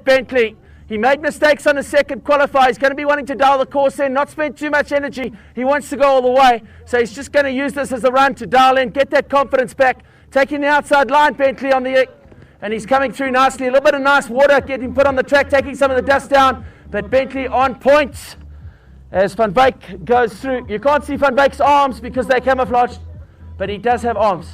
Bentley. He made mistakes on the second qualifier. He's going to be wanting to dial the course in, not spend too much energy. He wants to go all the way. So he's just going to use this as a run to dial in, get that confidence back. Taking the outside line, Bentley on the... And he's coming through nicely. A little bit of nice water getting put on the track, taking some of the dust down. But Bentley on point as Van Wyk goes through. You can't see Van Wyk's arms because they're camouflaged, but he does have arms.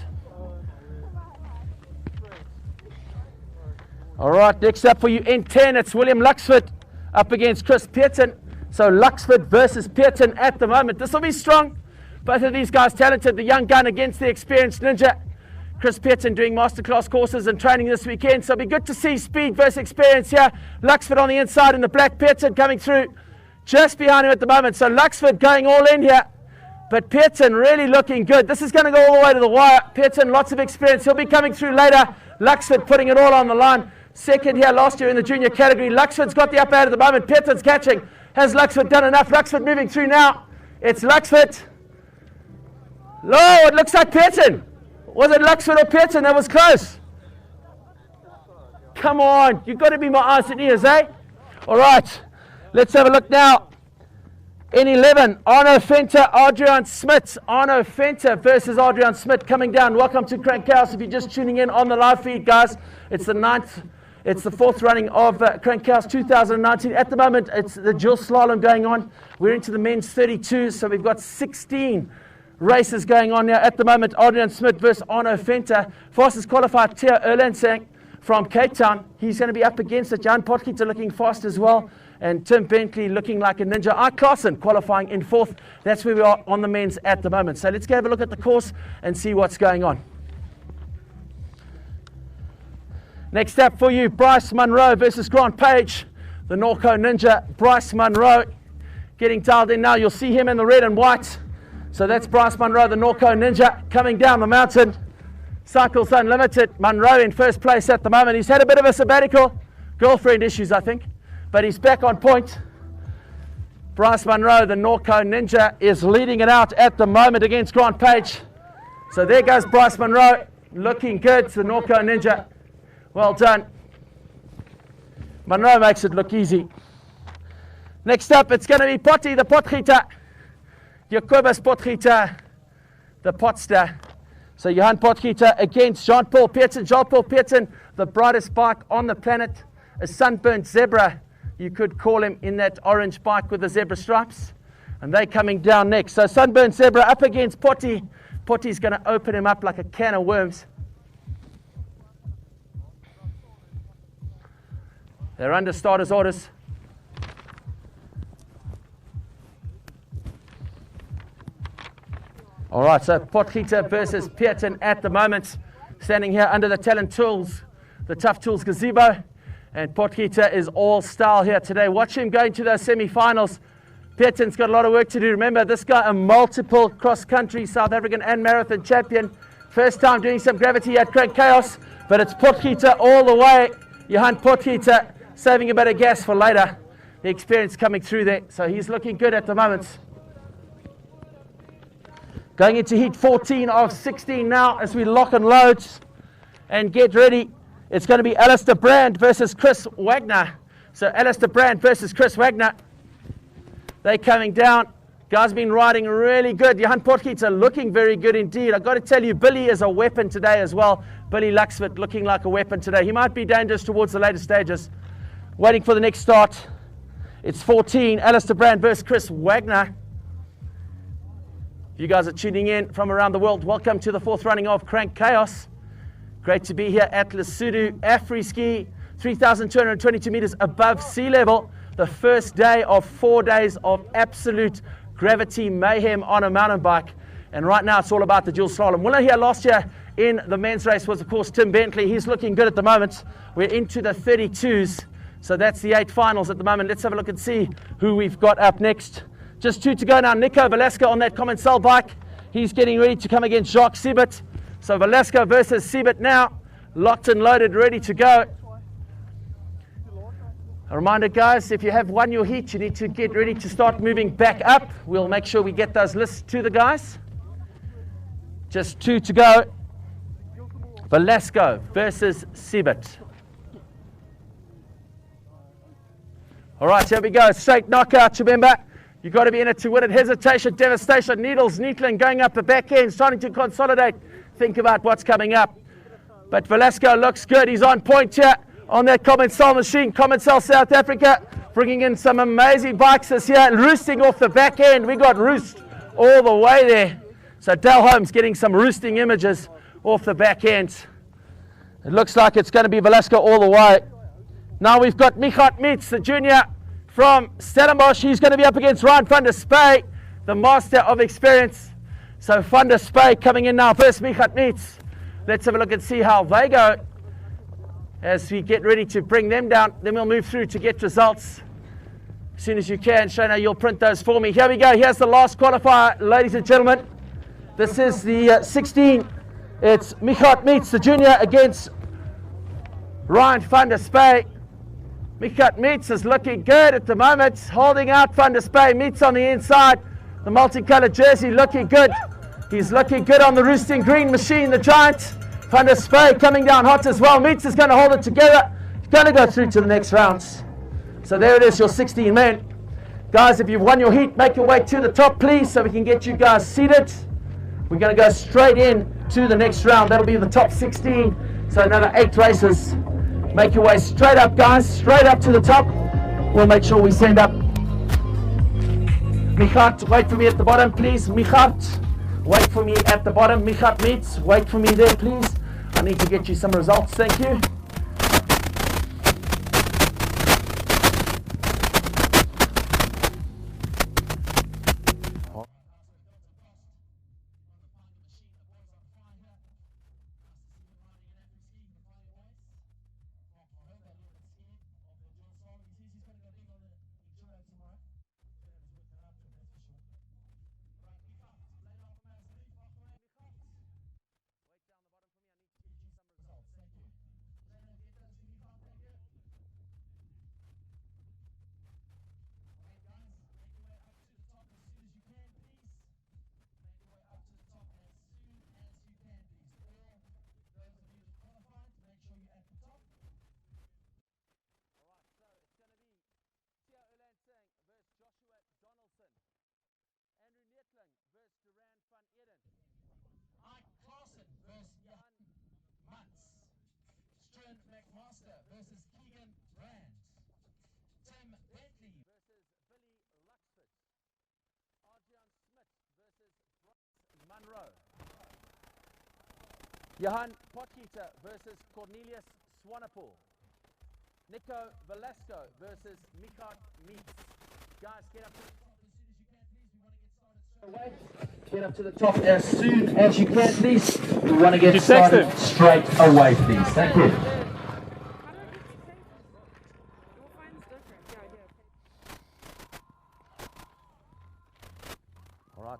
All right, next up for you in 10, it's William Luxford up against Chris Pearton. So Luxford versus Pearton at the moment. This will be strong. Both of these guys talented. The young gun against the experienced ninja. Chris Pearton doing masterclass courses and training this weekend. So it'll be good to see speed versus experience here. Luxford on the inside in the black. Pearton coming through just behind him at the moment. So Luxford going all in here. But Pearton really looking good. This is going to go all the way to the wire. Pearton, lots of experience. He'll be coming through later. Luxford putting it all on the line. Second here last year in the junior category. Luxford's got the upper hand at the moment. Pearton's catching. Has Luxford done enough? Luxford moving through now. It's Luxford. It looks like Pearton. Was it Luxford or Pearton? That was close. Come on. You've got to be more eyes than ears, eh? All right. Let's have a look now. In 11, Arno Venter, Adrian Smit. Arno Venter versus Adrian Smit coming down. Welcome to Crank Chaos. If you're just tuning in on the live feed, guys, it's the fourth running of Crank Chaos 2019. At the moment, it's the dual slalom going on. We're into the men's 32, so we've got 16 races going on here. At the moment, Adrian Smit versus Arno Venter. Fastest qualified, Theo Erlandsang from Cape Town. He's going to be up against it. Jan Potgieter looking fast as well. And Tim Bentley looking like a ninja. Art Claassen qualifying in fourth. That's where we are on the men's at the moment. So let's go have a look at the course and see what's going on. Next up for you, Bryce Munro versus Grant Page. The Norco Ninja, Bryce Munro getting dialed in now. You'll see him in the red and white. So that's Bryce Munro, the Norco Ninja, coming down the mountain. Cycles Unlimited. Munro in first place at the moment. He's had a bit of a sabbatical. Girlfriend issues, I think. But he's back on point. Bryce Munro, the Norco Ninja, is leading it out at the moment against Grant Page. So there goes Bryce Munro, looking good, the Norco Ninja. Well done. Munro makes it look easy. Next up, it's going to be Potty, the Potgieter. Jacobus Potgieter, the Potster. So Johan Potgieter against Jean-Paul Pearton. Jean-Paul Pearton, the brightest bike on the planet. A sunburnt zebra, you could call him, in that orange bike with the zebra stripes. And they're coming down next. So sunburnt zebra up against Potty. Potty's going to open him up like a can of worms. They're under starters orders. All right, so Potgieter versus Pearton at the moment. Standing here under the Talent Tools, the Tough Tools gazebo. And Potgieter is all style here today. Watch him going to those semi-finals. Pearton's got a lot of work to do. Remember, this guy, a multiple cross-country South African and marathon champion. First time doing some gravity at Crank Chaos, but it's Potgieter all the way. Johan Potgieter saving a bit of gas for later. The experience coming through there, so he's looking good at the moment. Going into heat 14 of 16 now as we lock and load and get ready. It's going to be Alistair Brand versus Chris Wagner. So Alistair Brand versus Chris Wagner. They're coming down. Guys been riding really good. Johan Potgieter looking very good indeed. I've got to tell you, Billy is a weapon today as well. Billy Luxford looking like a weapon today. He might be dangerous towards the later stages. Waiting for the next start. It's 14. Alistair Brand versus Chris Wagner. If you guys are tuning in from around the world, welcome to the fourth running of Crank Chaos. Great to be here at Lesotho Afri-Ski, 3,222 meters above sea level. The first day of 4 days of absolute gravity mayhem on a mountain bike. And right now it's all about the dual slalom. Winner here last year in the men's race was, of course, Tim Bentley. He's looking good at the moment. We're into the 32s. So that's the 8 finals at the moment. Let's have a look and see who we've got up next. Just 2 to go now. Nico Velasco on that Common Cell bike. He's getting ready to come against Jacques Siebert. So Velasco versus Siebert now, locked and loaded, ready to go. A reminder, guys, if you have won your heat, you need to get ready to start moving back up. We'll make sure we get those lists to the guys. Just 2 to go. Velasco versus Siebert. All right, here we go. Straight knockout, remember. You've got to be in it to win it. Hesitation, devastation, needles, needling, going up the back end, starting to consolidate. Think about what's coming up. But Velasco looks good. He's on point here on that Commensal machine. Commensal South Africa, bringing in some amazing bikes this year. Roosting off the back end. We got roost all the way there. So Dale Holmes getting some roosting images off the back end. It looks like it's going to be Velasco all the way. Now we've got Michal Meets, the junior from Stellenbosch. He's going to be up against Ryan van der Spey, the master of experience. So van der Spey coming in now. First Michal Meets. Let's have a look and see how they go as we get ready to bring them down. Then we'll move through to get results as soon as you can. Shona, you'll print those for me. Here we go. Here's the last qualifier, ladies and gentlemen. This is the 16. It's Michal Meets, the junior, against Ryan van der Spey. Michal Meets is looking good at the moment, holding out van der Spey. Meets on the inside, the multicolored jersey looking good. He's looking good on the roosting green machine, the giant. Van der Spey coming down hot as well. Meets is going to hold it together. He's going to go through to the next rounds. So there it is, your 16 men. Guys, if you've won your heat, make your way to the top, please, so we can get you guys seated. We're going to go straight in to the next round. That'll be the top 16. So another 8 races. Make your way straight up, guys, straight up to the top. We'll make sure we send up. Michal, wait for me at the bottom, please. Michal, wait for me at the bottom. Michal Meets, wait for me there, please. I need to get you some results. Thank you. Versus Keegan Brand. Tim Bentley versus Billy Luxford. Arjan Smith versus Bryce Munro. Johan Potgieter versus Cornelius Swanepoel. Nico Velasco versus Michal Meets. Guys, get up to the top as soon as you can, please. We want to get started straight away. Get up to the top as soon as you can, please. We want to get started straight away, please. Thank you.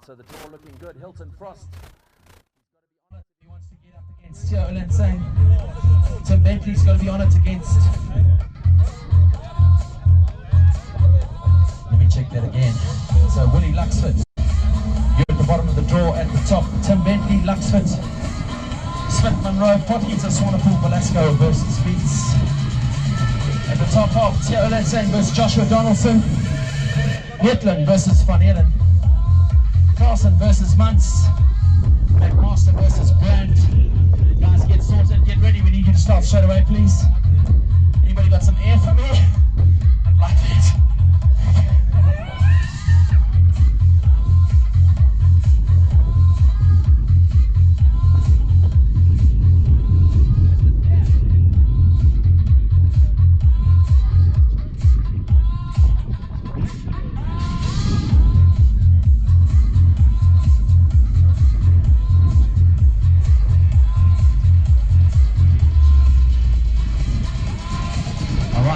So the draw looking good. Hilton Frost. He's got to be on it if he wants to get up against Theo Olansane. Tim Bentley's got to be on it against. Let me check that again. So Willie Luxford. You're at the bottom of the draw. At the top, Tim Bentley, Luxford, Smith, Munro, Potgieter, Swanepoel, Velasco versus Meets. At the top half, Theo Olansane versus Joshua Donaldson. Hetland versus Van Ellen. Carson versus Muntz, McMaster versus Brand. Guys, get sorted, get ready. We need you to start straight away, please. Anybody got some air for me? I'd like that.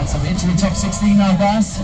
So we're into the top 16 now, guys.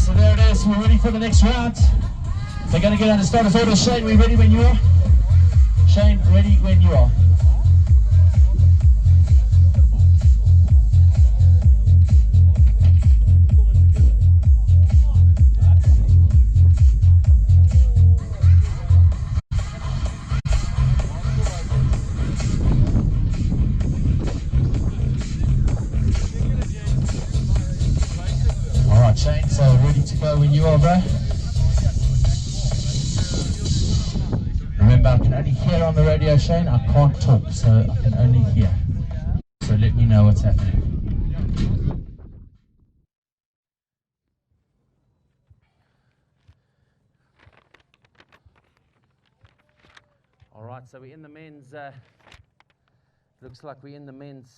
So there it is. We're ready for the next round. They're going to get under starters order. Shane, we're ready when you are. Shane, ready when you are. Alright, Shane, so ready to go when you are, bro. Remember, I can only hear on the radio, Shane. I can't talk, so I can only hear. So let me know what's happening. All right, so we're in the men's, looks like we're in the men's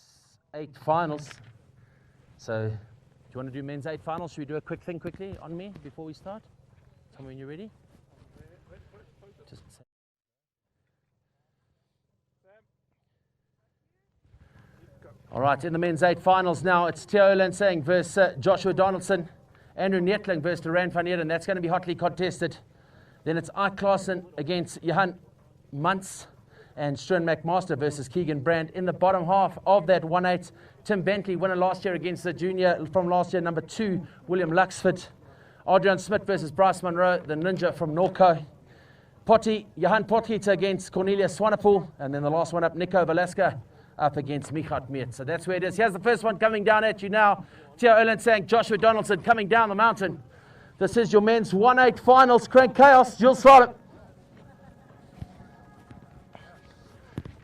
8 finals. So, do you want to do men's 8 finals? Should we do a quick thing quickly on me before we start? Tell me when you're ready. Just all right, in the men's 8 finals now, it's Theo Lansang versus Joshua Donaldson, Andrew Netling versus Duran van Eden. That's going to be hotly contested. Then it's Ike Klaassen against Johan Muntz and Struan McMaster versus Keegan Brand. In the bottom half of that 1-8, Tim Bentley, winner last year against the junior from last year, number 2, William Luxford. Adrian Smith versus Bryce Monroe, the ninja from Norco. Johan Potgieter against Cornelius Swanepoel. And then the last one up, Nico Velasquez up against Michat Meert. So that's where it is. Here's the first one coming down at you now. Theo Lansang, Joshua Donaldson coming down the mountain. This is your men's 1-8 finals. Crank Chaos, Jules Slalom.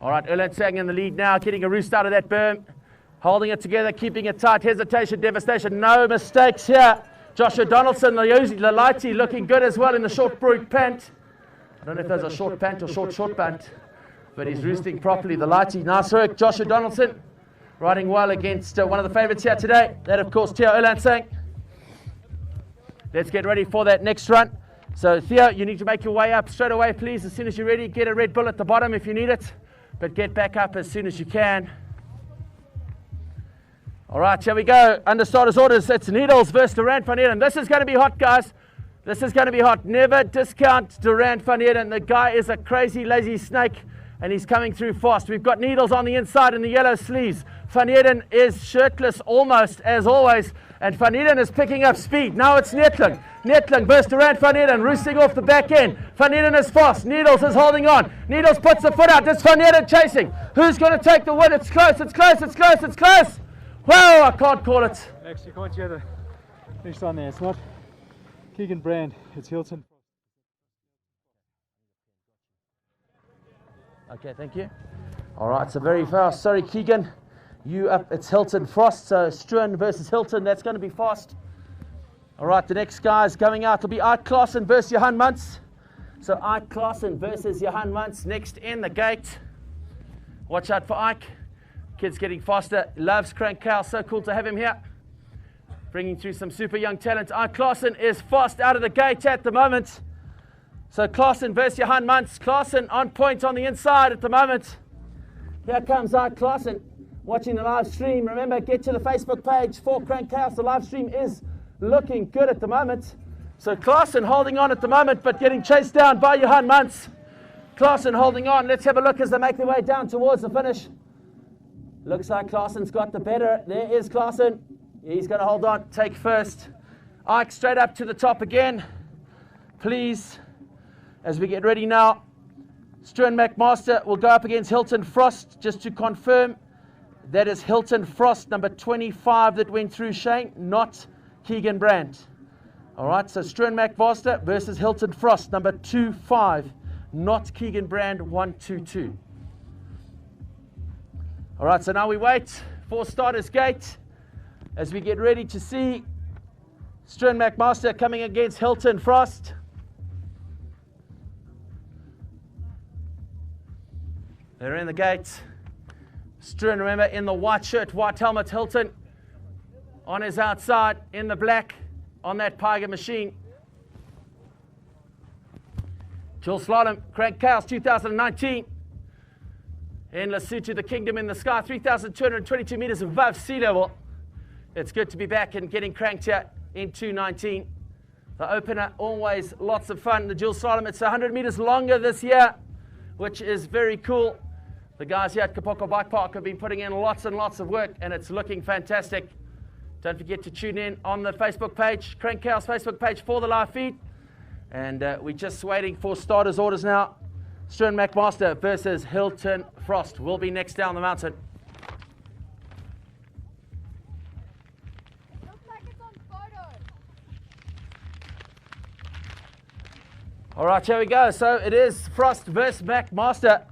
All right, Lansang in the lead now, getting a roost out of that berm. Holding it together, keeping it tight. Hesitation, devastation, no mistakes here. Joshua Donaldson, the lighty, looking good as well in the short brook pant. I don't know if those are short pant or short pant, but he's roosting properly. The lighty, nice work. Joshua Donaldson riding well against one of the favourites here today. That, of course, Theo Lansang. Let's get ready for that next run. So, Theo, you need to make your way up straight away, please. As soon as you're ready, get a Red Bull at the bottom if you need it, but get back up as soon as you can. All right, here we go. Under starters orders, it's Needles versus Duran van Eden. This is going to be hot, guys. This is going to be hot. Never discount Duran van Eden. The guy is a crazy, lazy snake, and he's coming through fast. We've got Needles on the inside in the yellow sleeves. Van Eden is shirtless almost, as always, and Van Eden is picking up speed. Now it's Netling. Netling versus Duran van Eden, roosting off the back end. Van Eden is fast. Needles is holding on. Needles puts the foot out. It's Van Eden chasing. Who's going to take the win? It's close, it's close, it's close, it's close. Well, I can't call it. Actually, you can't hear the next one there. It's not Keegan Brand, it's Hilton. Okay, thank you. All right, so very fast. Sorry, Keegan. You up, it's Hilton Frost. So Struan versus Hilton, that's going to be fast. All right, the next guys going out will be Ike Klaassen versus Johan Muntz. So Ike Klaassen versus Johan Muntz next in the gate. Watch out for Ike. Kid's getting faster. Loves Crank Cow. So cool to have him here. Bringing through some super young talent. Ike Klaassen is fast out of the gate at the moment. So Klaassen versus Johan Muntz. Klaassen on point on the inside at the moment. Here comes Ike Klaassen watching the live stream. Remember, get to the Facebook page for Crank Chaos. The live stream is looking good at the moment. So Klaassen holding on at the moment, but getting chased down by Johan Muntz. Klaassen holding on. Let's have a look as they make their way down towards the finish. Looks like Klaassen's got the better. There is Klaassen. He's going to hold on, take first. Ike straight up to the top again. Please, as we get ready now, Struan McMaster will go up against Hilton Frost. Just to confirm, that is Hilton Frost, number 25 that went through, Shane, not Keegan Brand. All right, so Struan McMaster versus Hilton Frost, number 25, not Keegan Brand, 122. All right, so now we wait for starters gate as we get ready to see Struan McMaster coming against Hilton Frost. They're in the gate. Struan, remember, in the white shirt, white helmet. Hilton on his outside in the black on that Tiger machine. Jules Slalom, Crank Chaos 2019. In Lesotho, the Kingdom in the Sky, 3,222 meters above sea level. It's good to be back and getting cranked here in 219. The opener, always lots of fun. The dual slalom, it's 100 meters longer this year, which is very cool. The guys here at Kapoko Bike Park have been putting in lots and lots of work, and it's looking fantastic. Don't forget to tune in on the Facebook page, Crank Chaos Facebook page, for the live feed. And we're just waiting for starters' orders now. Stern McMaster versus Hilton Frost will be next down the mountain. Looks like it's on photo. All right, here we go. So it is Frost versus McMaster.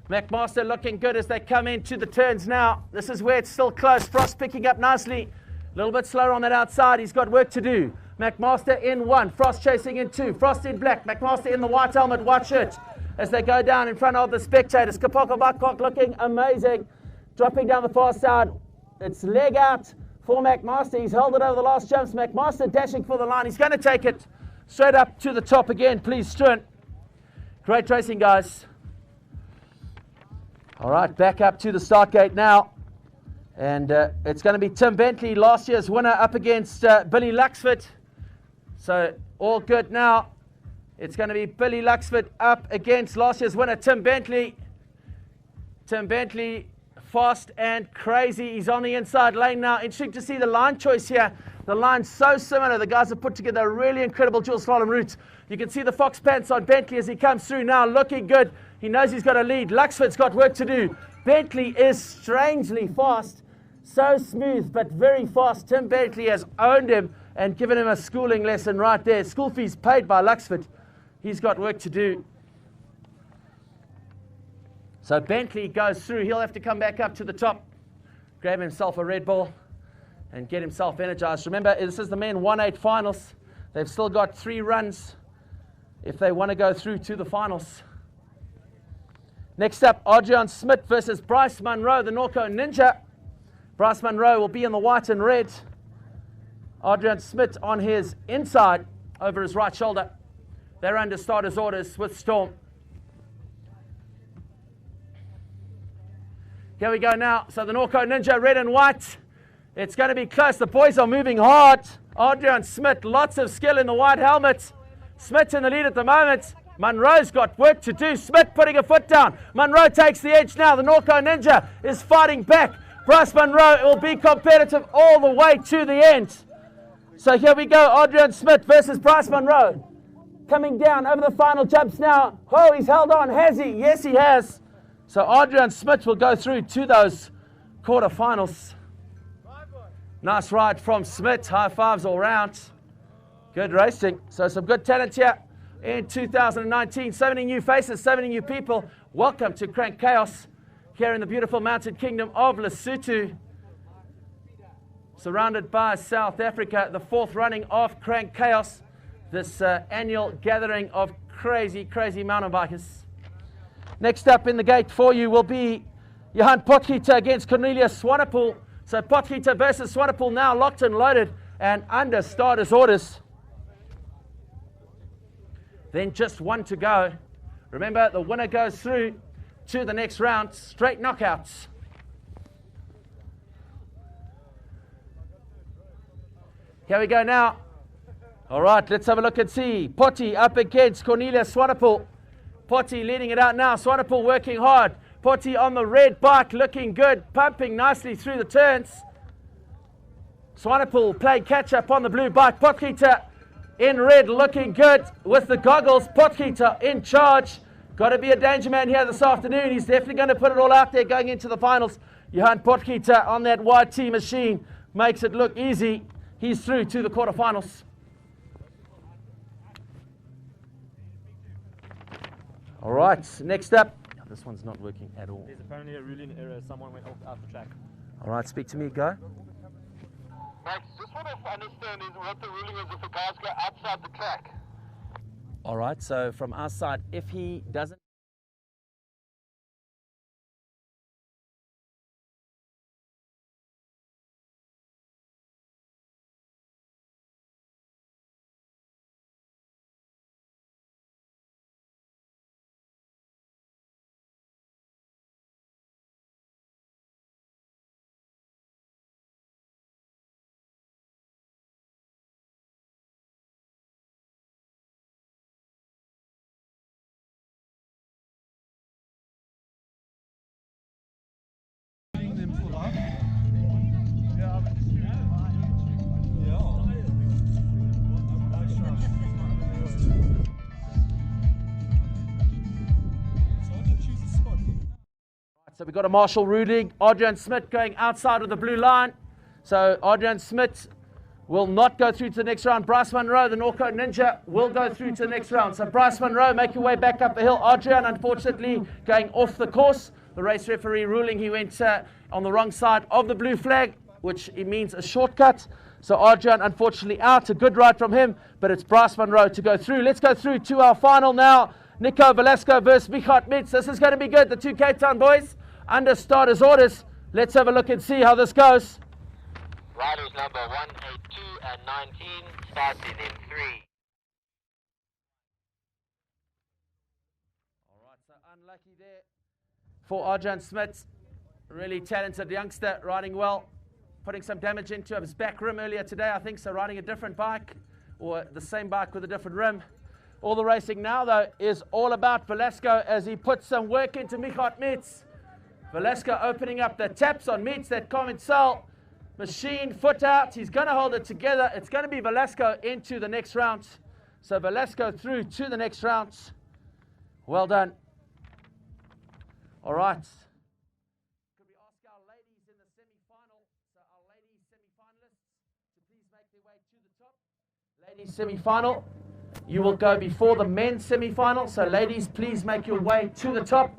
McMaster looking good as they come into the turns now. This is where it's still close. Frost picking up nicely. A little bit slower on that outside. He's got work to do. McMaster in 1. Frost chasing in 2. Frost in black. McMaster in the white helmet, white shirt. As they go down in front of the spectators. Kapoko Bike Park looking amazing. Dropping down the far side. It's leg out for McMaster. He's held it over the last jumps. McMaster dashing for the line. He's going to take it straight up to the top again. Please, Struan. Great racing, guys. All right, back up to the start gate now. And it's going to be Tim Bentley, last year's winner, up against Billy Luxford. So all good now. It's going to be Billy Luxford up against last year's winner, Tim Bentley. Tim Bentley, fast and crazy. He's on the inside lane now. Interesting to see the line choice here. The line's so similar. The guys have put together a really incredible dual slalom route. You can see the fox pants on Bentley as he comes through now, looking good. He knows he's got a lead. Luxford's got work to do. Bentley is strangely fast. So smooth, but very fast. Tim Bentley has owned him and given him a schooling lesson right there. School fees paid by Luxford. He's got work to do. So Bentley goes through. He'll have to come back up to the top, grab himself a Red Bull, and get himself energized. Remember, this is the men 1-8 finals. They've still got 3 runs if they want to go through to the finals. Next up, Adrian Smith versus Bryce Munro, the Norco Ninja. Bryce Munro will be in the white and red. Adrian Smith on his inside, over his right shoulder. They're under starters' orders with Storm. Here we go now. So the Norco Ninja, red and white. It's going to be close. The boys are moving hard. Adrian Smith, lots of skill in the white helmet. Smith's in the lead at the moment. Munro's got work to do. Smith putting a foot down. Munro takes the edge now. The Norco Ninja is fighting back. Bryce Munro will be competitive all the way to the end. So here we go. Adrian Smith versus Bryce Munro. Coming down over the final jumps now. Oh, he's held on. Has he? Yes, he has. So Adrian Smith will go through to those quarterfinals. Nice ride from Smith. High fives all round. Good racing. So some good talent here in 2019. So many new faces, so many new people. Welcome to Crank Chaos here in the beautiful mountain kingdom of Lesotho. Surrounded by South Africa, the 4th running of Crank Chaos. This annual gathering of crazy, crazy mountain bikers. Next up in the gate for you will be Johan Potgieter against Cornelius Swanepoel. So Potgieter versus Swanepoel now locked and loaded and under starters' orders. Then just 1 to go. Remember, the winner goes through to the next round. Straight knockouts. Here we go now. All right, let's have a look and see. Potty up against Cornelius Swanepoel. Potty leading it out now. Swanepoel working hard. Potty on the red bike looking good, pumping nicely through the turns. Swanepoel playing catch up on the blue bike. Potgieter in red looking good with the goggles. Potgieter in charge. Got to be a danger man here this afternoon. He's definitely going to put it all out there going into the finals. Johan Potgieter on that YT machine makes it look easy. He's through to the quarterfinals. All right, next up. This one's not working at all. There's apparently a ruling error. Someone went off the track. All right, speak to me, go. Max, just what I understand is what the ruling is if the guys go outside the track. All right, so from our side, if he doesn't we've got a martial ruling. Adrian Smith going outside of the blue line. So Adrian Smith will not go through to the next round. Bryce Monroe, the Norco Ninja, will go through to the next round. So Bryce Monroe, make your way back up the hill. Adrian, unfortunately, going off the course. The race referee ruling he went on the wrong side of the blue flag, which it means a shortcut. So Adrian, unfortunately, out. A good ride from him, but it's Bryce Monroe to go through. Let's go through to our final now. Nico Velasco versus Michot Mitz. This is going to be good. The two Cape Town boys under starters orders. Let's have a look and see how this goes. Riders number 182 and 19 starting in 3. All right, so unlucky there for Adrian Smith. Really talented youngster, riding well, putting some damage into his back rim earlier today, I think. So riding a different bike, or the same bike with a different rim. All the racing now, though, is all about Velasco as he puts some work into Michot Mitz. Velasco opening up the taps on Mitz, that common cell. Machine, foot out. He's going to hold it together. It's going to be Velasco into the next round. So Velasco through to the next round. Well done. All right. Could we ask our ladies in the semi-final, so our ladies semi-finalists, to please make their way to the top. Ladies semi-final. You will go before the men's semi-final. So ladies, please make your way to the top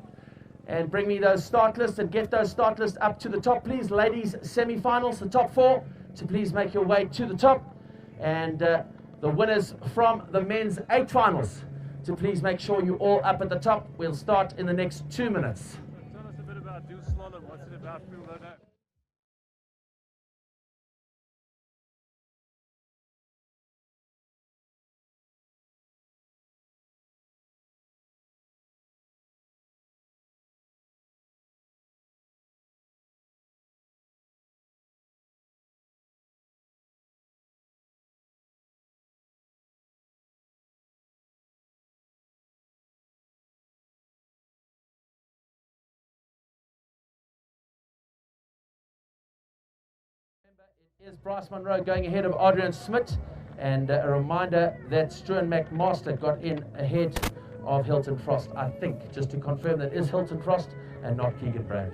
and bring me those start lists and get those start lists up to the top, please. Ladies semi-finals, the top 4, to please make your way to the top. And the winners from the men's 8 finals, to please make sure you're all up at the top. We'll start in the next 2 minutes. Tell us a bit about Slalom. What's it about? People don't know. It is Bryce Monroe going ahead of Adrian Smith, and a reminder that Struan McMaster got in ahead of Hilton Frost, I think, just to confirm that is Hilton Frost and not Keegan Brandt.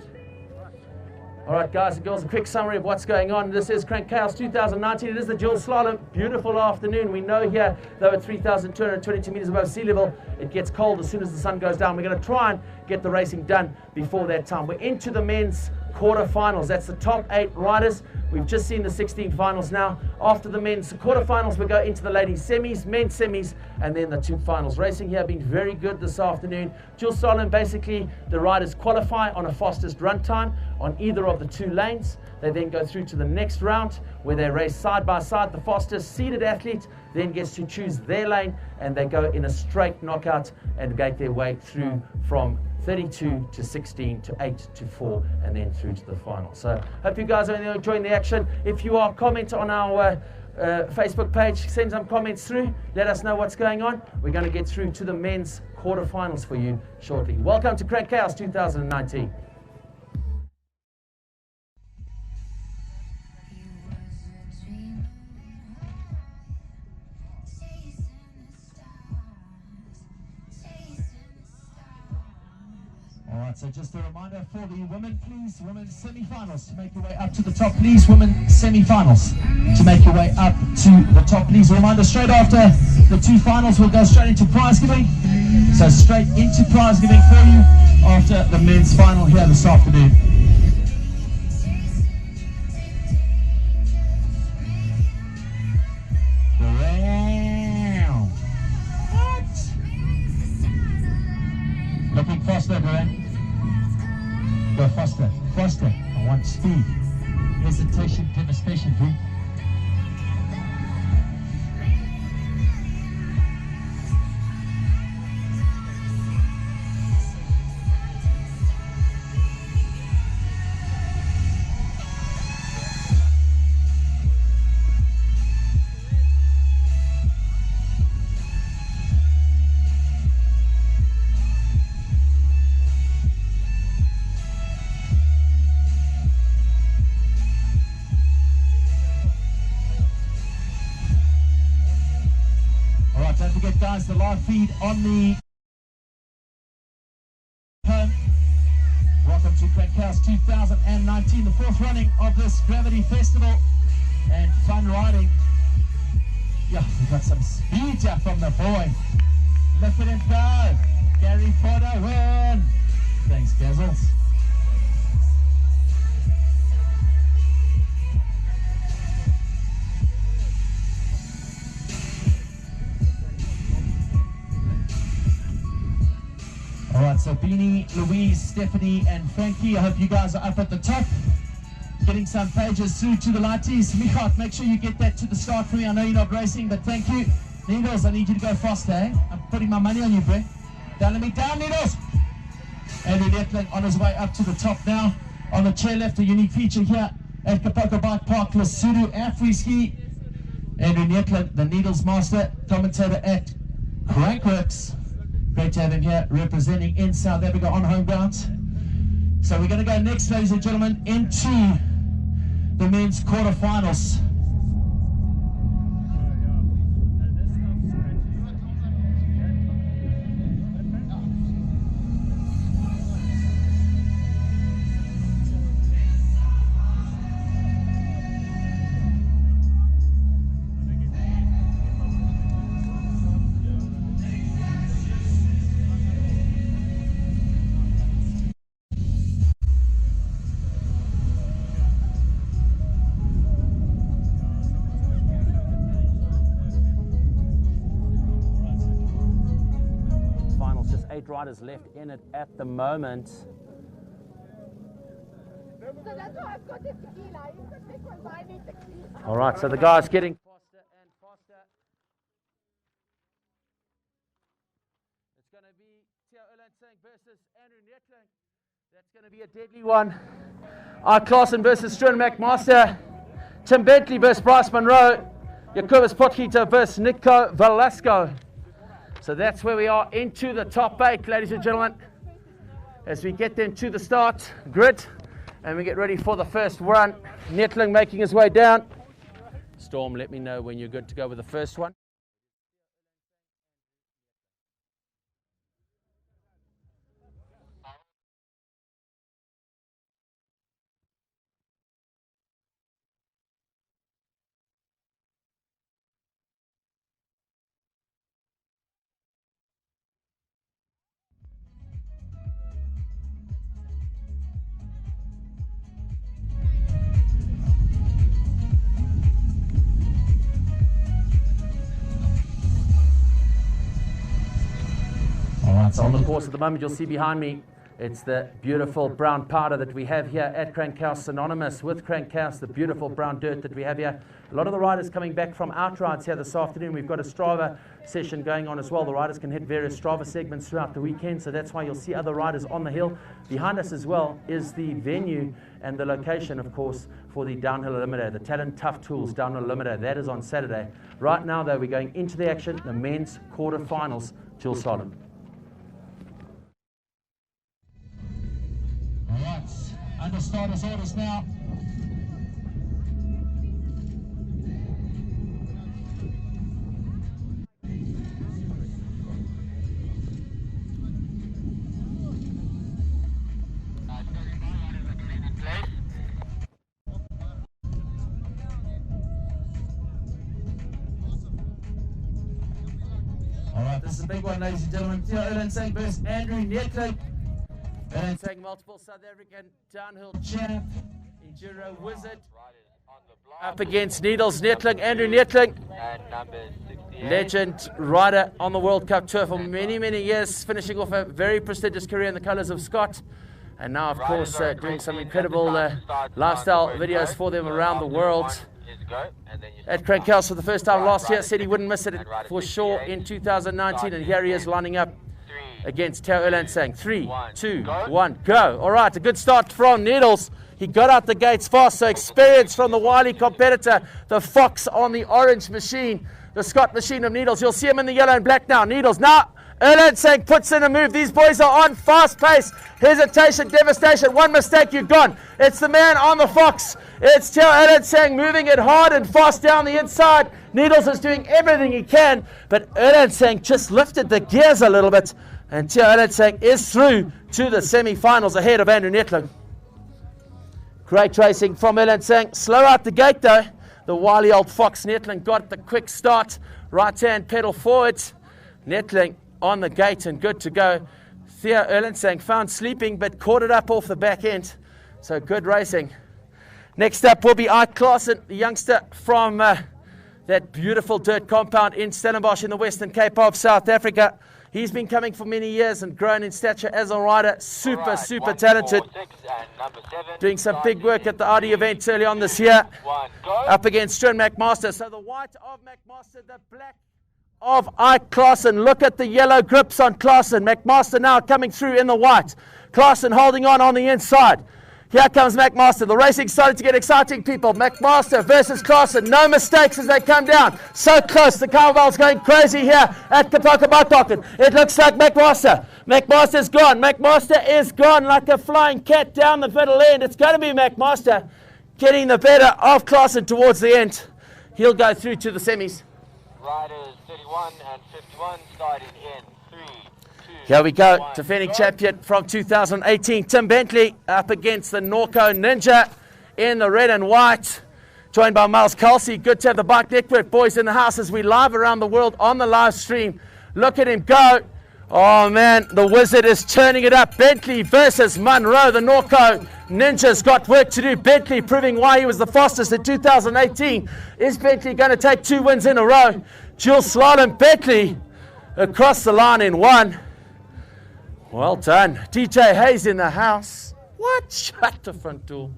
All right, guys and girls, a quick summary of what's going on. This is Crank Chaos 2019. It is the dual slalom. Beautiful afternoon. We know here, though at 3,222 meters above sea level, it gets cold as soon as the sun goes down. We're going to try and get the racing done before that time. We're into the men's quarterfinals. That's the top 8 riders. We've just seen the 16 finals now. After the men's quarterfinals, we go into the ladies semis, men's semis, and then the 2 finals. Racing here been very good this afternoon. Dual slalom, basically, the riders qualify on a fastest run time on either of the 2 lanes. They then go through to the next round where they race side by side. The fastest seeded athlete then gets to choose their lane, and they go in a straight knockout and make their way through from 32 to 16 to 8 to 4 and then through to the final. So hope you guys are enjoying the action. If you are, comment on our Facebook page, send some comments through, let us know what's going on. We're going to get through to the men's quarterfinals for you shortly. Welcome to Crank Chaos 2019. All right, so just a reminder for the women, please, women's semi-finals to make your way up to the top, please. Women semi-finals to make your way up to the top, please. A reminder, straight after the 2 finals, we'll go straight into prize giving. So straight into prize giving for you after the men's final here this afternoon. Wow. What? Looking faster, Duran. Go faster, faster. I want speed. Hesitation, devastation, dude. Don't forget, guys, the live feed on the home. Welcome welcome to Crankhouse 2019, the fourth running of this Gravity Festival and fun riding. Yeah, we've got some speed here from the boy. Look at him go. Gary Porter win. Thanks, Gazzles. All right, so Beanie, Louise, Stephanie, and Frankie, I hope you guys are up at the top. Getting some pages through to the lighties. Michat, make sure you get that to the start for me. I know you're not racing, but thank you. Needles, I need you to go faster, eh? I'm putting my money on you, bro. Don't let me down, Needles. Andrew Netling on his way up to the top now. On the chair left, a unique feature here at Kapoko Bike Park, Lesotho, Afriski. Andrew Netling, the Needles master, commentator at Crankworks. Great to have him here representing in South Africa on home grounds. So we're going to go next, ladies and gentlemen, into the men's quarterfinals. Riders left in it at the moment. So that's why I've got the tequila. You could make one buy me tequila. All right, so the guy's getting faster and faster. It's going to be Theo Erlandsang versus Andrew Netling. That's going to be a deadly one. Art Claassen versus Struan McMaster. Tim Bentley versus Bryce Monroe. Jacobus Potgieter versus Nico Velasco. So that's where we are into the top 8, ladies and gentlemen, as we get them to the start grid and we get ready for the first run. Netling making his way down. Storm, let me know when you're good to go with the first one. So on the course at the moment, you'll see behind me, it's the beautiful brown powder that we have here at Crankhouse, synonymous with Crankhouse, the beautiful brown dirt that we have here. A lot of the riders coming back from outrides here this afternoon. We've got a Strava session going on as well. The riders can hit various Strava segments throughout the weekend, so that's why you'll see other riders on the hill. Behind us as well is the venue and the location, of course, for the Downhill Eliminator, the Talent Tough Tools Downhill Eliminator. That is on Saturday. Right now, though, we're going into the action, the men's quarterfinals, dual slalom. All right, under starters orders now. All right, this is a big one, ladies and gentlemen. Theo Erlandsang versus Andrew Netling. Erlandsang, multiple South African downhill champ, enduro wizard, up against Needles Netling. Andrew Netling, legend rider on the World Cup Tour for many, many years, finishing off a very prestigious career in the colours of Scott. And now, of course, doing some incredible lifestyle videos for them around the world. At Crankhouse for the first time last year, said he wouldn't miss it for sure in 2019, and here he is lining up against Theo Erlandsang. 3, 2, 1, go. All right, a good start from Needles. He got out the gates fast, so experience from the wily competitor, the Fox on the orange machine, the Scott machine of Needles. You'll see him in the yellow and black now. Needles now. Erlandsang puts in a move. These boys are on fast pace. Hesitation, devastation. One mistake, you're gone. It's the man on the Fox. It's Theo Erlandsang moving it hard and fast down the inside. Needles is doing everything he can, but Erlandsang just lifted the gears a little bit. And Theo Erlandsson is through to the semi-finals ahead of Andrew Netling. Great racing from Erlandsson. Slow out the gate though. The wily old fox Netling got the quick start. Right hand pedal forwards. Netling on the gate and good to go. Theo Erlandsson found sleeping but caught it up off the back end. So good racing. Next up will be Ike Claassen, the youngster from that beautiful dirt compound in Stellenbosch in the Western Cape of South Africa. He's been coming for many years and grown in stature as a rider. Super talented. Doing some big work at the Audi events early on this year. Up against Stern McMaster. So the white of McMaster, the black of Ike Claassen. Look at the yellow grips on Claassen. McMaster now coming through in the white. Claassen holding on the inside. Here comes McMaster. The racing started to get exciting, people. McMaster versus Claassen. No mistakes as they come down. So close. The cowbell's going crazy here at Kapaka. It looks like McMaster. McMaster's gone. McMaster is gone like a flying cat down the middle end. It's going to be McMaster getting the better of Claassen towards the end. He'll go through to the semis. Riders 31 and 51 starting in 3, 2, Here we go, 1, defending go. champion from 2018, Tim Bentley, up against the Norco Ninja in the red and white, joined by Miles Kelsey. Good to have the Bike Network boys in the house as we live around the world on the live stream. Look at him go. Oh man, the wizard is turning it up. Bentley versus Munro. The Norco Ninja's got work to do. Bentley proving why he was the fastest in 2018. Is Bentley going to take 2 wins in a row? Dual Slalom, Bentley across the line in 1. Well done. DJ Hayes in the house. What? Shut the front door.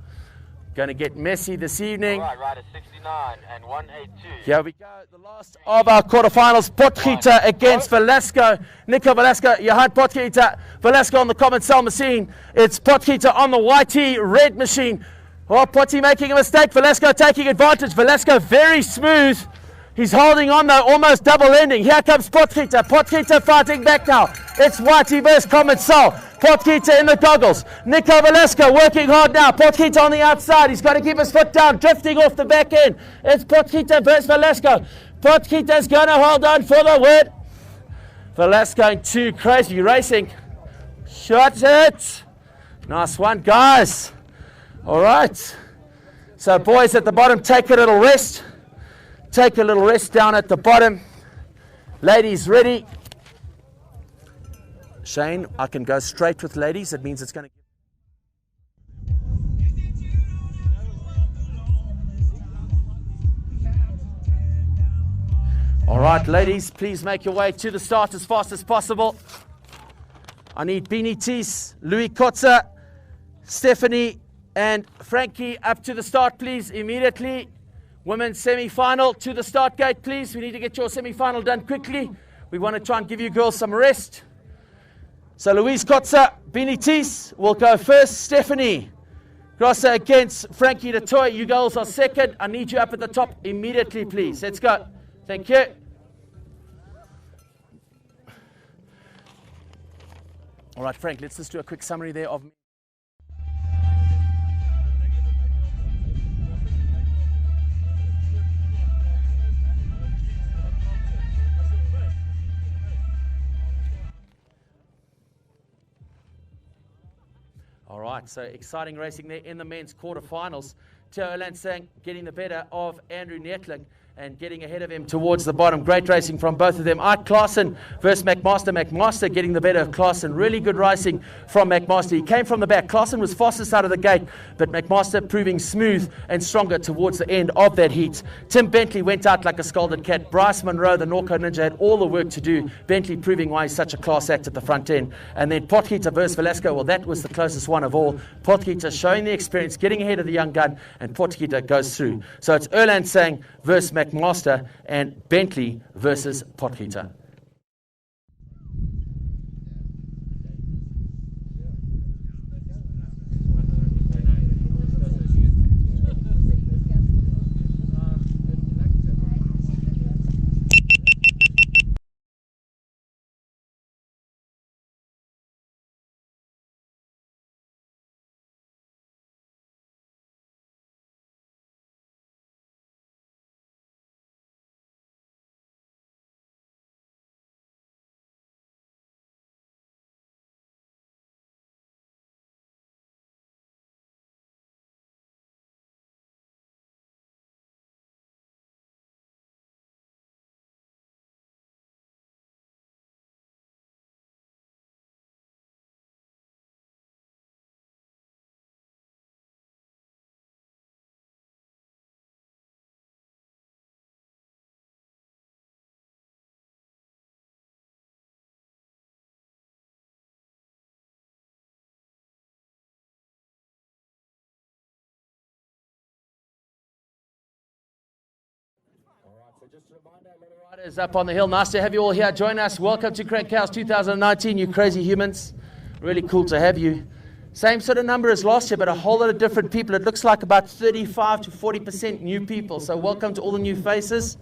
Going to get messy this evening. All right, rider 69 and 182. Here we go. The last of our quarterfinals. Potgieter against Velasco. Nico Velasco, Johan Potgieter. Velasco on the common cell machine. It's Potgieter on the YT red machine. Oh, Potty making a mistake. Velasco taking advantage. Velasco very smooth. He's holding on though, almost double ending. Here comes Potgieter. Potgieter fighting back now. It's YT versus common cell. Potgieter in the goggles. Nico Velasco working hard now. Potgieter on the outside. He's got to keep his foot down, drifting off the back end. It's Potgieter versus Velasco. Potgieter's going to hold on for the win. Velasco into crazy racing. Shot it. Nice one, guys. All right. So boys at the bottom, take a little rest. Take a little rest down at the bottom. Ladies ready. Shane, I can go straight with ladies. It means it's going to... All right, ladies, please make your way to the start as fast as possible. I need Beanie Tees, Louis Kotzer, Stephanie, and Frankie up to the start, please, immediately. Women's semi-final to the start gate, please. We need to get your semi-final done quickly. We want to try and give you girls some rest. So Louise Kotzer, Beanie Tees will go first. Stephanie Grosser against Frankie DeToy. You girls are second. I need you up at the top immediately, please. Let's go. Thank you. All right, Frank, let's just do a quick summary there of... All right, so exciting racing there in the men's quarterfinals. Theo Erlandsson getting the better of Andrew Netling and getting ahead of him towards the bottom. Great racing from both of them. Ike Claassen versus McMaster. McMaster getting the better of Claassen. Really good racing from McMaster. He came from the back. Claassen was fastest out of the gate, but McMaster proving smooth and stronger towards the end of that heat. Tim Bentley went out like a scalded cat. Bryce Munro, the Norco Ninja, had all the work to do. Bentley proving why he's such a class act at the front end. And then Potgieter versus Velasco. Well, that was the closest one of all. Potgieter showing the experience, getting ahead of the young gun, and Potgieter goes through. So it's Erlandsson versus McMaster and Bentley versus Potgieter. Just a reminder, a lot of riders up on the hill. Nice to have you all here. Join us. Welcome to Crank Chaos 2019, you crazy humans. Really cool to have you. Same sort of number as last year, but a whole lot of different people. It looks like about 35 to 40% new people. So welcome to all the new faces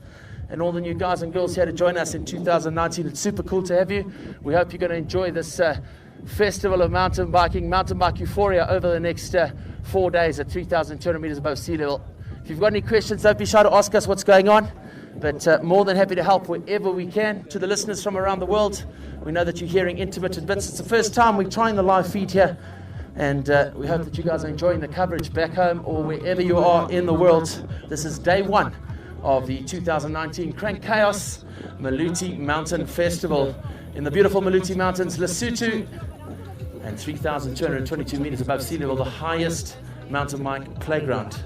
and all the new guys and girls here to join us in 2019. It's super cool to have you. We hope you're going to enjoy this festival of mountain biking, mountain bike euphoria over the next 4 days at 3,200 meters above sea level. If you've got any questions, don't be shy to ask us what's going on. But more than happy to help wherever we can. To the listeners from around the world, we know that you're hearing intermittent bits. It's the first time we're trying the live feed here. And we hope that you guys are enjoying the coverage back home or wherever you are in the world. This is day one of the 2019 Crank Chaos Maluti Mountain Festival in the beautiful Maluti Mountains, Lesotho, and 3,222 meters above sea level, the highest mountain bike playground.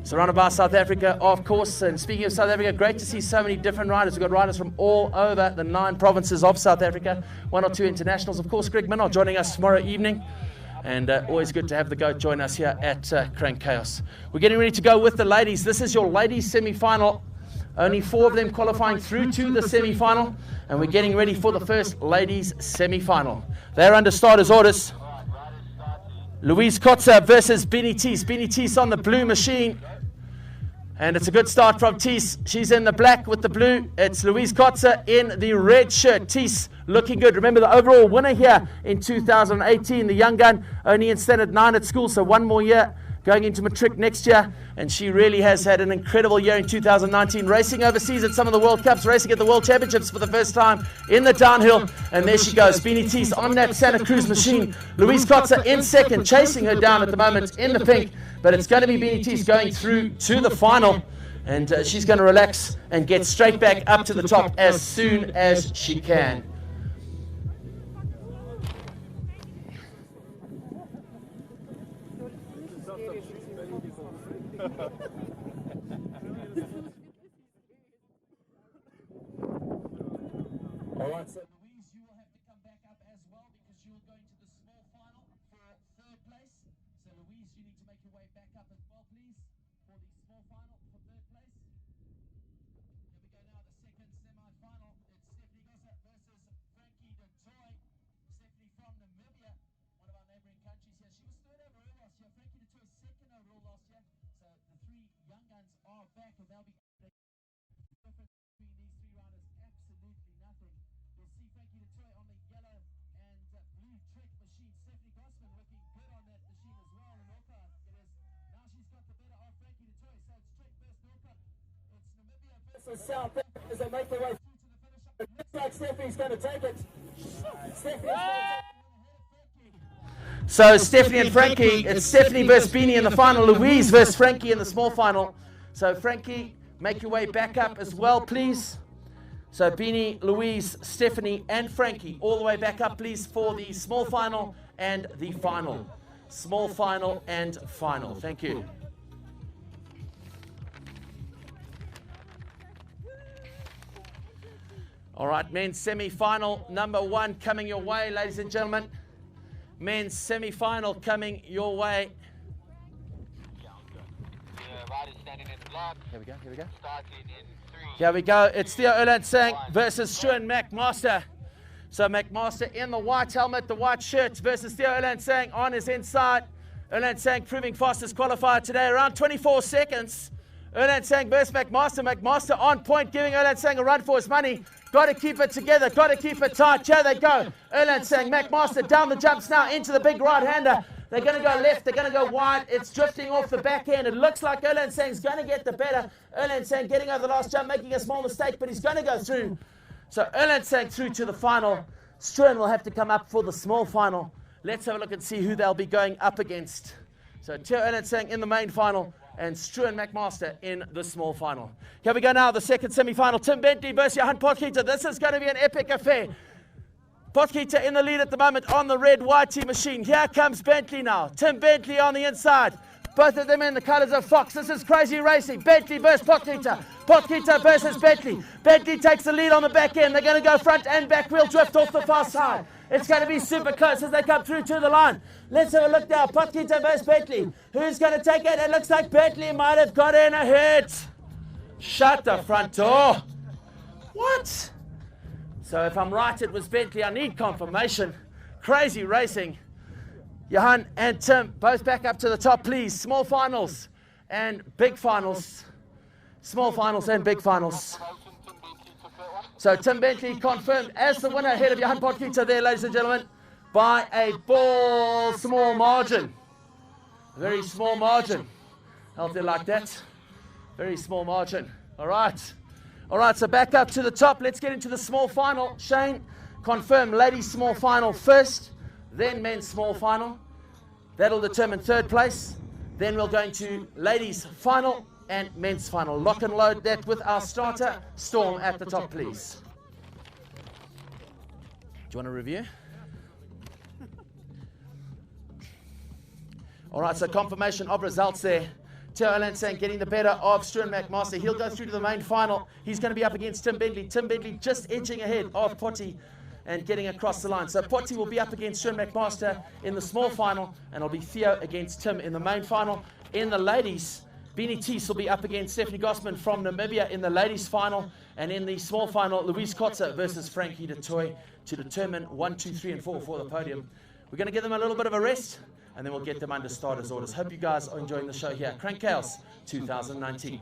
Surrounded by South Africa, of course. And speaking of South Africa, great to see so many different riders. We've got riders from all over the 9 provinces of South Africa, 1 or 2 internationals. Of course, Greg Minnow joining us tomorrow evening. And always good to have the GOAT join us here at Crank Chaos. We're getting ready to go with the ladies. This is your ladies semi-final. Only 4 of them qualifying through to the semi-final. And we're getting ready for the first ladies semi-final. They're under starters' orders. Louise Kotzer versus Benny Teese. Benny Teese on the blue machine. And it's a good start from Teese. She's in the black with the blue. It's Louise Kotzer in the red shirt. Teese looking good. Remember the overall winner here in 2018, the young gun, only in standard 9 at school, so 1 more year going into matric next year. And she really has had an incredible year in 2019, racing overseas at some of the World Cups, racing at the World Championships for the first time in the downhill. And there she goes, Benny Teese on that Santa Cruz machine. Louise Kotzer in second, chasing her down at the moment in the pink. But it's going to be Benny Teese going through to the final. And she's going to relax and get straight back up to the top as soon as she can. All right, so Louise, you will have to come back up as well because you're going to the small final for 3rd place. So Louise, you need to make your way back up as well, please, for the small final for 3rd place. Here we go now, the second semi-final. It's Stephanie Gossa versus Frankie de Toy. Stephanie from Namibia, one of our neighboring countries here. She was 3rd overall last year. Frankie de Toy 2nd overall last year. So the 3 young guns are back and they'll be difference between these 3 riders, absolutely nothing. You'll see Frankie de Toy on the yellow and blue Trek machine. Stephanie Gossman looking good on that machine as well. And Milka, it is. Now she's got the better of Frankie de Toy. So it's Trek versus Milka. It's Namibia versus South Africa as they make their way through to the finish. It looks like Stephanie's going to take it. Stephanie's going to take it. So Stephanie and Frankie, it's Stephanie versus Beanie in the final, Louise versus Frankie in the small final. So Frankie, make your way back up as well, please. So Beanie, Louise, Stephanie, and Frankie, all the way back up, please, for the small final and the final. Small final and final. Thank you. All right, men's semi-final number 1 coming your way, ladies and gentlemen. Men's semi-final coming your way. Riders standing in the block. Here we go, here we go. Starting in 3. Here we go. It's Theo Erlandsang versus Stuart McMaster. So McMaster in the white helmet, the white shirt versus Theo Erlandsang on his inside. Erlandsang proving fastest qualifier today, around 24 seconds. Erlandsang versus McMaster. McMaster on point, giving Erlandsang a run for his money. Got to keep it together, got to keep it tight. Here they go. Erlandsang, McMaster down the jumps now into the big right-hander. They're going to go left, they're going to go wide. It's drifting off the back end. It looks like Erlandsang's going to get the better. Erlandsang getting over the last jump, making a small mistake, but he's going to go through. So Erlandsang through to the final. Struan will have to come up for the small final. Let's have a look and see who they'll be going up against. So Theo Erlandsang in the main final and Struan McMaster in the small final. Here we go now, the second semi-final. Tim Bentley versus Johan Potgieter. This is going to be an epic affair. Potgieter in the lead at the moment on the red YT machine. Here comes Bentley now. Tim Bentley on the inside. Both of them in the colours of Fox. This is crazy racing. Bentley versus Potgieter. Potgieter versus Bentley. Bentley takes the lead on the back end. They're going to go front and back wheel drift off the far side. It's going to be super close as they come through to the line. Let's have a look now. Potgieter versus Bentley. Who's going to take it? It looks like Bentley might have got in a hit. Shut the front door. What? So if I'm right, it was Bentley. I need confirmation. Crazy racing. Johan and Tim, both back up to the top, please. Small finals and big finals. Small finals and big finals. So Tim Bentley confirmed as the winner ahead of Johan Potgieter there, ladies and gentlemen, by a small margin. Very small margin. Healthy like that. Very small margin. All right. All right, so back up to the top. Let's get into the small final. Shane, confirm ladies small final first, then men's small final. That'll determine third place. Then we'll go into ladies final and men's final. Lock and load that with our starter, Storm, at the top, please. Do you want a review? All right, so confirmation of results there. Theo Alansang getting the better of Stuart McMaster. He'll go through to the main final. He's going to be up against Tim Bentley. Tim Bentley just edging ahead of Potty and getting across the line. So Potty will be up against Stuart McMaster in the small final, and it'll be Theo against Tim in the main final. In the ladies, Beanie Teese will be up against Stephanie Gossman from Namibia in the ladies final, and in the small final, Louise Kotzer versus Frankie de Toy to determine 1, 2, 3, and 4 for the podium. We're going to give them a little bit of a rest, and then we'll get them under starters orders. Hope you guys are enjoying the show here at Crank Chaos 2019.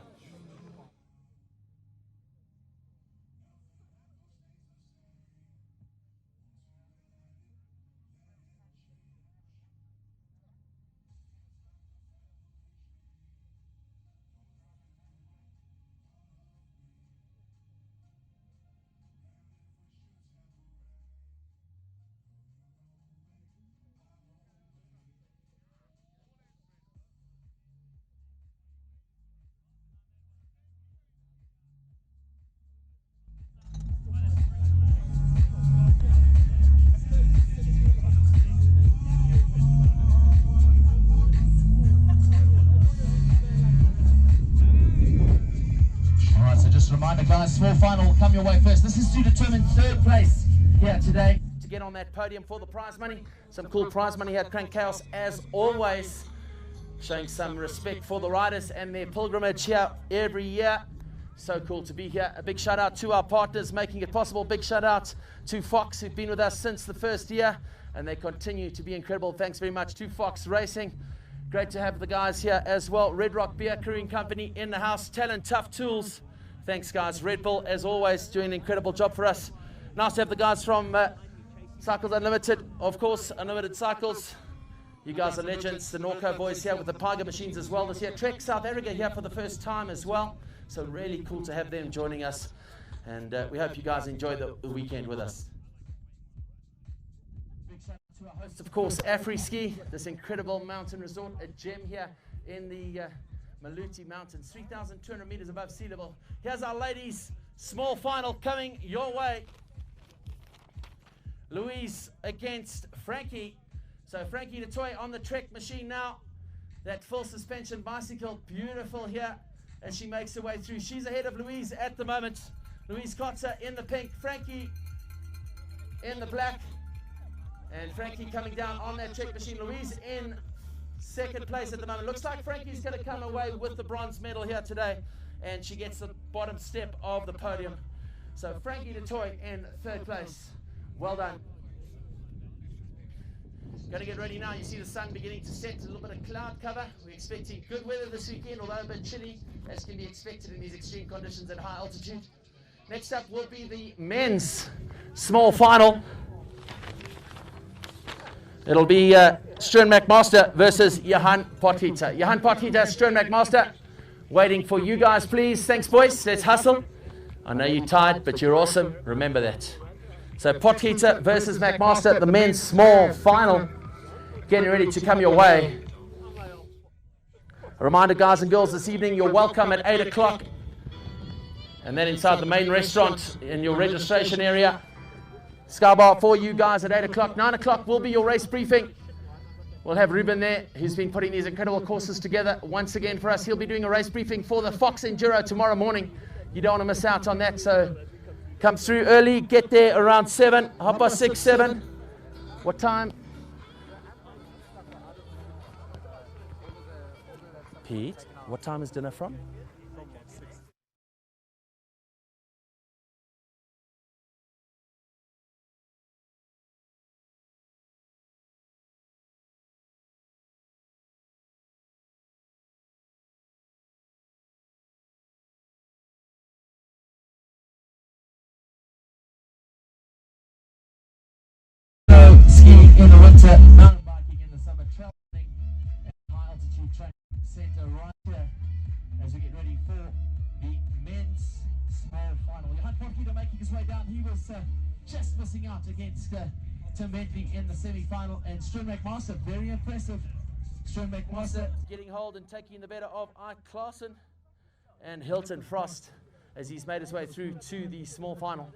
Reminder, guys, small final will come your way first. This is to determine third place here today. To get on that podium for the prize money. Some cool prize money here at Crank Chaos, as always. Showing some respect for the riders and their pilgrimage here every year. So cool to be here. A big shout out to our partners making it possible. Big shout out to Fox, who've been with us since the first year, and they continue to be incredible. Thanks very much to Fox Racing. Great to have the guys here as well. Red Rock Beer Crewing Company in the house. Talent Tough Tools. Thanks, guys. Red Bull, as always, doing an incredible job for us. Nice to have the guys from Cycles Unlimited, of course, Unlimited Cycles. You guys are legends. The Norco boys here with the Pyga machines as well this year. Trek South Africa here for the first time as well. So really cool to have them joining us. And we hope you guys enjoy the weekend with us. Big shout out to our hosts, of course, Afri-Ski, this incredible mountain resort, a gem here in the Maluti Mountains, 3,200 meters above sea level. Here's our ladies' small final coming your way. Louise against Frankie. So Frankie de Toy on the Trek machine now. That full suspension bicycle, beautiful here as she makes her way through. She's ahead of Louise at the moment. Louise Kotzer in the pink, Frankie in the black. And Frankie coming down on that Trek machine. Louise in second place at the moment. Looks like Frankie's going to come away with the bronze medal here today, and she gets the bottom step of the podium. So Frankie de Toy in third place. Well done. Going to get ready now. You see the sun beginning to set. A little bit of cloud cover. We're expecting good weather this weekend, although a bit chilly, as can be expected in these extreme conditions at high altitude. Next up will be the men's small final. It'll be Stuart McMaster versus Johan Potgieter. Johan Potgieter, Stuart McMaster, waiting for you guys, please. Thanks, boys. Let's hustle. I know you're tired, but you're awesome. Remember that. So Potgieter versus McMaster, the men's small final. Getting ready to come your way. A reminder, guys and girls, this evening you're welcome at 8 o'clock. And then inside the main restaurant in your registration area. Sky Bar for you guys at 8 o'clock. 9 o'clock will be your race briefing. We'll have Ruben there, who's been putting these incredible courses together once again for us. He'll be doing a race briefing for the Fox Enduro tomorrow morning. You don't want to miss out on that, so come through early, get there around 7, 6:30, 7. What time? Pete, what time is dinner from? in the winter, mountain biking in the summer, trail running and high altitude training centre right here as we get ready for the men's small final. Johan Potgieter making his way down. He was just missing out against Tim Bentley in the semi-final, and Stroom McMaster, very impressive. Stroom McMaster getting hold and taking the better of Ike Klaassen and Hilton Frost as he's made his way through to the small final.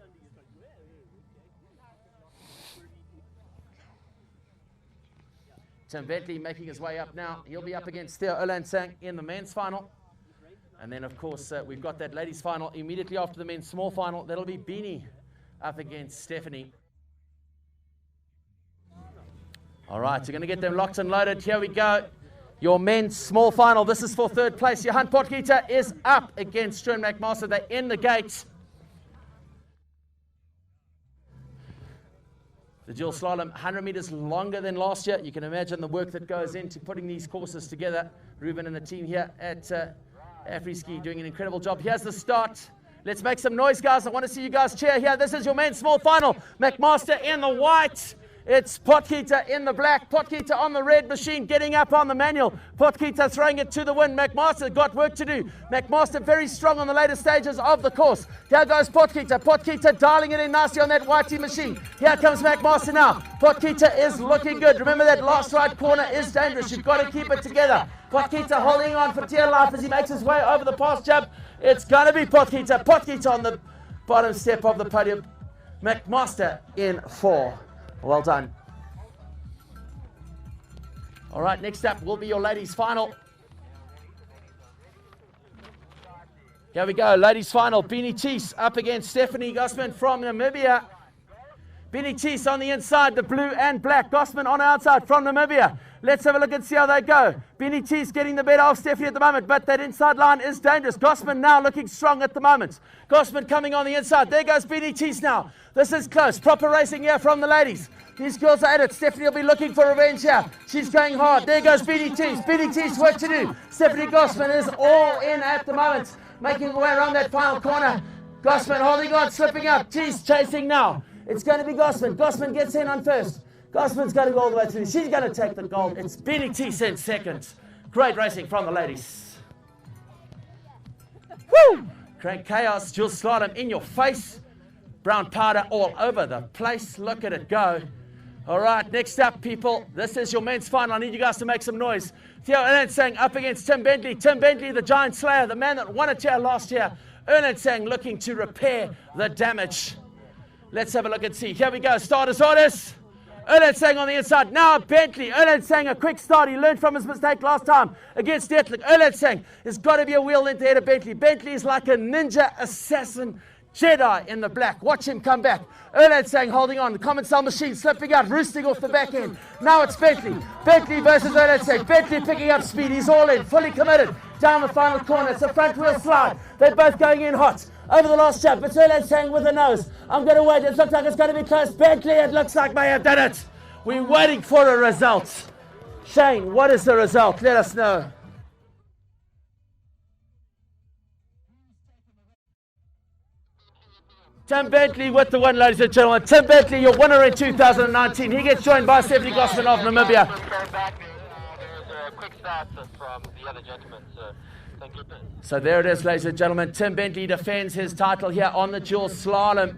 Tim Bentley making his way up now. He'll be up against Theo Olansang in the men's final. And then, of course, we've got that ladies' final immediately after the men's small final. That'll be Beanie up against Stephanie. All right, so you're going to get them locked and loaded. Here we go. Your men's small final. This is for third place. Johan Potgieter is up against Stroom McMaster. They're in the gates. The dual slalom, 100 meters longer than last year. You can imagine the work that goes into putting these courses together. Ruben and the team here at Afriski doing an incredible job. Here's the start. Let's make some noise, guys. I want to see you guys cheer here. This is your men's small final. McMaster in the white. It's Potgieter in the black. Potgieter on the red machine, getting up on the manual. Potgieter throwing it to the wind. McMaster got work to do. McMaster very strong on the later stages of the course. Here goes Potgieter. Potgieter dialing it in nicely on that whitey machine. Here comes McMaster now. Potgieter is looking good. Remember that last right corner is dangerous. You've got to keep it together. Potgieter holding on for dear life as he makes his way over the pass jump. It's going to be Potgieter. Potgieter on the bottom step of the podium. McMaster in 4. Well done. All right, next up will be your ladies' final. Here we go, ladies' final. Beanie Cheese up against Stephanie Gosman from Namibia. Beanie Cheese on the inside, the blue and black. Gosman on the outside from Namibia. Let's have a look and see how they go. Beanie Cheese getting the better of Stephanie at the moment, but that inside line is dangerous. Gosman now looking strong at the moment. Gosman coming on the inside. There goes Beanie Cheese now. This is close. Proper racing here from the ladies. These girls are at it. Stephanie will be looking for revenge here. She's going hard. There goes Beanie Cheese. Beanie Cheese, work to do. Stephanie Gosman is all in at the moment, making her way around that final corner. Gosman holding on, slipping up. Cheese chasing now. It's going to be Gosman. Gosman gets in on first. Gosman's going to go all the way through. She's going to take the gold. It's Beanie Cheese in second. Great racing from the ladies. Woo! Crank Chaos, dual slalom in your face. Brown powder all over the place. Look at it go. All right, next up, people. This is your men's final. I need you guys to make some noise. Theo Erlandsang up against Tim Bentley. Tim Bentley, the giant slayer, the man that won it here last year. Erlandsang looking to repair the damage. Let's have a look and see. Here we go. Starters orders. Erlandsang on the inside. Now Bentley. Erlandsang, a quick start. He learned from his mistake last time against Detlick. Erlandsang has got to be a wheel length ahead of Bentley. Bentley is like a ninja assassin Jedi in the black. Watch him come back. Erlandsang holding on. The common cell machine slipping out, roosting off the back end. Now it's Bentley. Bentley versus Erlandsang. Bentley picking up speed. He's all in, fully committed. Down the final corner. It's a front wheel slide. They're both going in hot. Over the last jump. It's Erlandsang with the nose. I'm going to wait. It looks like it's going to be close. Bentley, it looks like may have done it. We're waiting for a result. Shane, what is the result? Let us know. Tim Bentley with the win, ladies and gentlemen. Tim Bentley, your winner in 2019. He gets joined by Stephanie Gosman of Namibia. There's a quick start from the other gentleman, so thank you. So there it is, ladies and gentlemen. Tim Bentley defends his title here on the dual slalom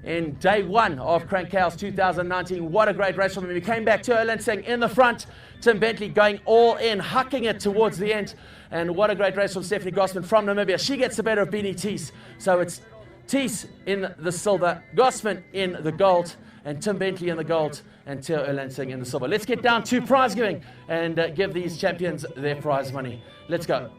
in day one of Crank Chaos 2019. What a great race from him. He came back to Erlandsang in the front. Tim Bentley going all in, hucking it towards the end. And what a great race from Stephanie Gosman from Namibia. She gets the better of Beanie Teese. So it's Teese in the silver, Gosman in the gold, and Tim Bentley in the gold, and Theo Erlandsang in the silver. Let's get down to prize giving and give these champions their prize money. Let's go.